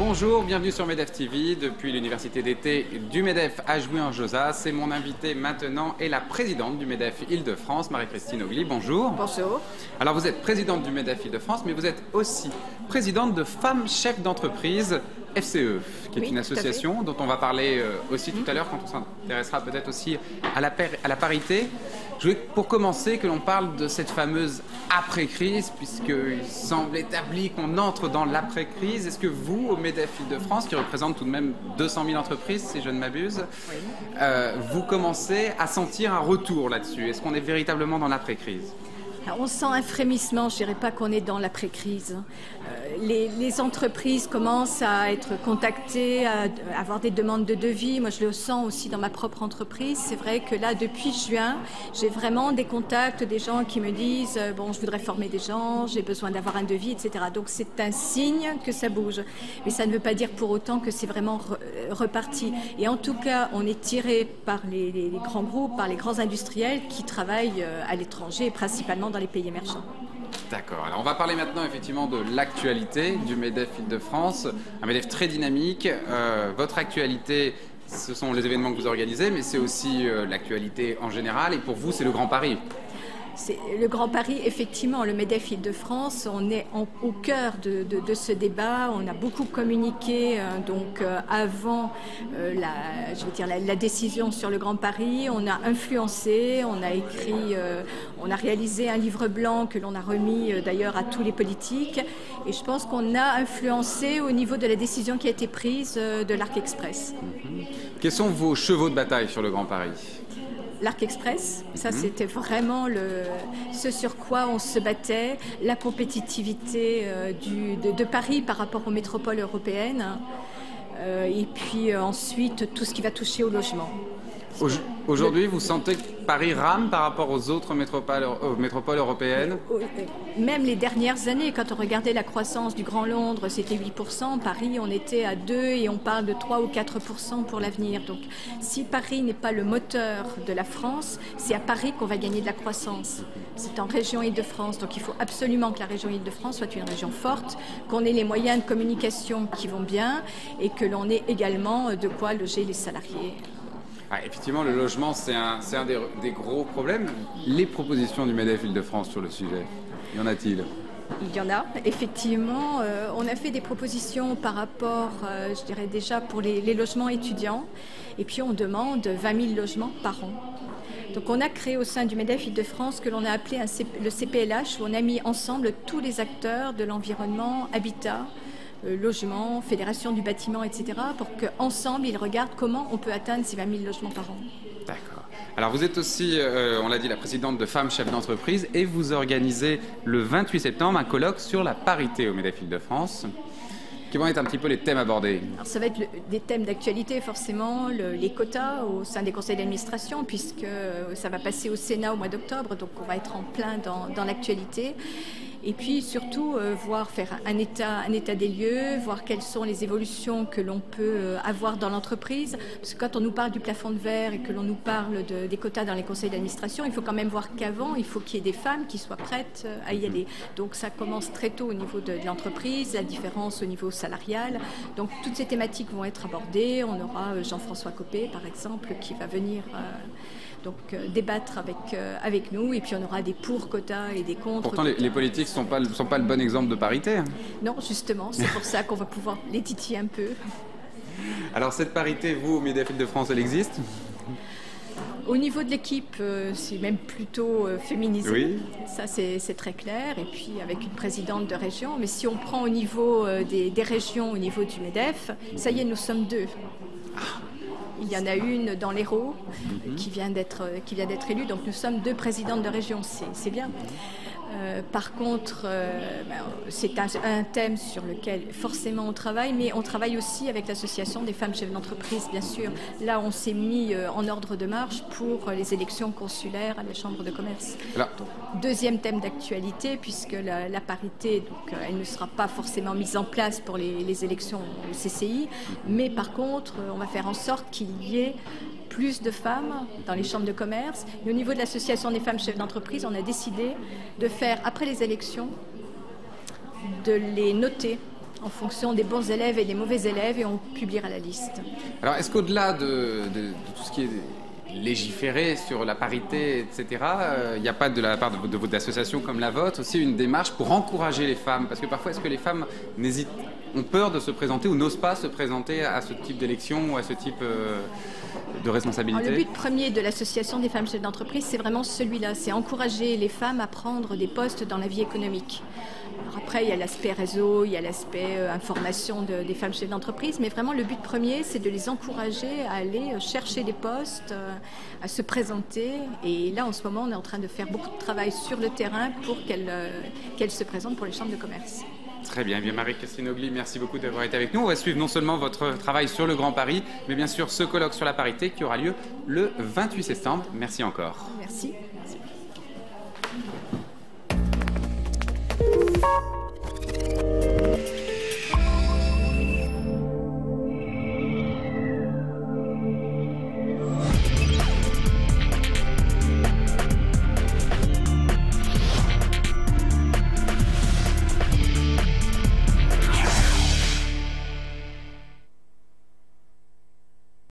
Bonjour, bienvenue sur MEDEF TV. Depuis l'université d'été du MEDEF à Jouy-en-Josas, c'est mon invitée maintenant et la présidente du MEDEF Île-de-France, Marie-Christine Ogli. Bonjour. Bonjour. Alors vous êtes présidente du MEDEF Île-de-France, mais vous êtes aussi présidente de Femmes Chefs d'entreprise FCE, qui est une association dont on va parler aussi tout à l'heure quand on s'intéressera peut-être aussi à la parité. Je voulais pour commencer que l'on parle de cette fameuse après-crise, puisqu'il semble établi qu'on entre dans l'après-crise. Est-ce que vous, au MEDEF Île-de-France, qui représente tout de même 200 000 entreprises, si je ne m'abuse, vous commencez à sentir un retour là-dessus? Est-ce qu'on est véritablement dans l'après-crise? On sent un frémissement, je ne dirais pas qu'on est dans l'après-crise. Les entreprises commencent à être contactées, à avoir des demandes de devis. Moi, je le sens aussi dans ma propre entreprise. C'est vrai que là, depuis juin, j'ai vraiment des contacts, des gens qui me disent « bon, je voudrais former des gens, j'ai besoin d'avoir un devis, etc. » Donc, c'est un signe que ça bouge. Mais ça ne veut pas dire pour autant que c'est vraiment reparti. Et en tout cas, on est tiré par les grands groupes, par les grands industriels qui travaillent à l'étranger, principalement dans les pays émergents. D'accord. Alors on va parler maintenant effectivement de l'actualité du MEDEF Île-de-France, un MEDEF très dynamique. Votre actualité, ce sont les événements que vous organisez, mais c'est aussi l'actualité en général. Et pour vous, c'est le Grand Paris. C'est le Grand Paris, effectivement, le MEDEF Île-de-France, on est au cœur de ce débat. On a beaucoup communiqué avant la décision sur le Grand Paris. On a influencé, on a écrit, on a réalisé un livre blanc que l'on a remis d'ailleurs à tous les politiques. Et je pense qu'on a influencé au niveau de la décision qui a été prise de l'Arc Express. Quels sont vos chevaux de bataille sur le Grand Paris ? L'Arc Express, ça c'était vraiment ce sur quoi on se battait, la compétitivité de Paris par rapport aux métropoles européennes, et puis ensuite tout ce qui va toucher au logement. Aujourd'hui, vous sentez que Paris rame par rapport aux autres métropoles européennes? Même les dernières années, quand on regardait la croissance du Grand Londres, c'était 8%. Paris, on était à 2% et on parle de 3 ou 4% pour l'avenir. Donc, si Paris n'est pas le moteur de la France, c'est à Paris qu'on va gagner de la croissance. C'est en région Île-de-France. Donc, il faut absolument que la région Île-de-France soit une région forte, qu'on ait les moyens de communication qui vont bien et que l'on ait également de quoi loger les salariés. Ah, effectivement, le logement, c'est un des gros problèmes. Les propositions du MEDEF Île-de-France sur le sujet, y en a-t-il? Il y en a, effectivement. On a fait des propositions par rapport, je dirais déjà, pour les logements étudiants. Et puis, on demande 20 000 logements par an. Donc, on a créé au sein du MEDEF Île-de-France ce que l'on a appelé le CPLH, où on a mis ensemble tous les acteurs de l'environnement, habitat, logement, fédération du bâtiment, etc., pour qu'ensemble, ils regardent comment on peut atteindre ces 20 000 logements par an. D'accord. Alors, vous êtes aussi, on l'a dit, la présidente de Femmes Chefs d'entreprise et vous organisez le 28 septembre un colloque sur la parité au MEDEF Île-de-France. Quels vont être un petit peu les thèmes abordés? Alors, ça va être des thèmes d'actualité, forcément, les quotas au sein des conseils d'administration, puisque ça va passer au Sénat au mois d'octobre, donc on va être en plein dans l'actualité. Et puis surtout faire un état des lieux, voir quelles sont les évolutions que l'on peut avoir dans l'entreprise. Parce que quand on nous parle du plafond de verre et que l'on nous parle des quotas dans les conseils d'administration, il faut quand même voir qu'avant, il faut qu'il y ait des femmes qui soient prêtes à y aller. Donc ça commence très tôt au niveau de l'entreprise, la différence au niveau salarial. Donc toutes ces thématiques vont être abordées. On aura Jean-François Copé, par exemple, qui va venir débattre avec nous. Et puis on aura des pour quotas et des contre. Pourtant, les politiques ne sont pas le bon exemple de parité. Non, justement, c'est pour ça qu'on va pouvoir les titiller un peu. Alors cette parité, vous, au MEDEF Île-de-France, elle existe? Au niveau de l'équipe, c'est même plutôt féminisé. Oui. Ça, c'est très clair. Et puis, avec une présidente de région. Mais si on prend au niveau des régions, au niveau du MEDEF, ça y est, nous sommes 2. Il y en a une dans l'Hérault qui vient d'être élue. Donc, nous sommes 2 présidentes de région. C'est bien. Par contre, c'est un thème sur lequel forcément on travaille, mais on travaille aussi avec l'association des femmes chefs d'entreprise, bien sûr. Là, on s'est mis en ordre de marche pour les élections consulaires à la Chambre de commerce. Donc, deuxième thème d'actualité, puisque la parité, donc, elle ne sera pas forcément mise en place pour les élections au CCI, mais par contre, on va faire en sorte qu'il y ait plus de femmes dans les chambres de commerce. Et au niveau de l'association des femmes chefs d'entreprise, on a décidé de faire, après les élections, de les noter en fonction des bons élèves et des mauvais élèves, et on publiera la liste. Alors, est-ce qu'au-delà de tout ce qui est légiféré sur la parité, etc., il n'y a pas de la part de votre association comme la vôtre aussi une démarche pour encourager les femmes? Parce que parfois, est-ce que les femmes ont peur de se présenter ou n'osent pas se présenter à ce type d'élection ou à ce type de responsabilité? Alors, le but premier de l'association des femmes chefs d'entreprise, c'est vraiment celui-là, c'est encourager les femmes à prendre des postes dans la vie économique. Alors après, il y a l'aspect réseau, il y a l'aspect information des femmes chefs d'entreprise, mais vraiment le but premier, c'est de les encourager à aller chercher des postes, à se présenter. Et là, en ce moment, on est en train de faire beaucoup de travail sur le terrain pour qu'elles se présentent pour les chambres de commerce. Très bien, Marie-Christine Ogli, merci beaucoup d'avoir été avec nous. On va suivre non seulement votre travail sur le Grand Paris, mais bien sûr ce colloque sur la parité qui aura lieu le 28 septembre. Merci encore. Merci.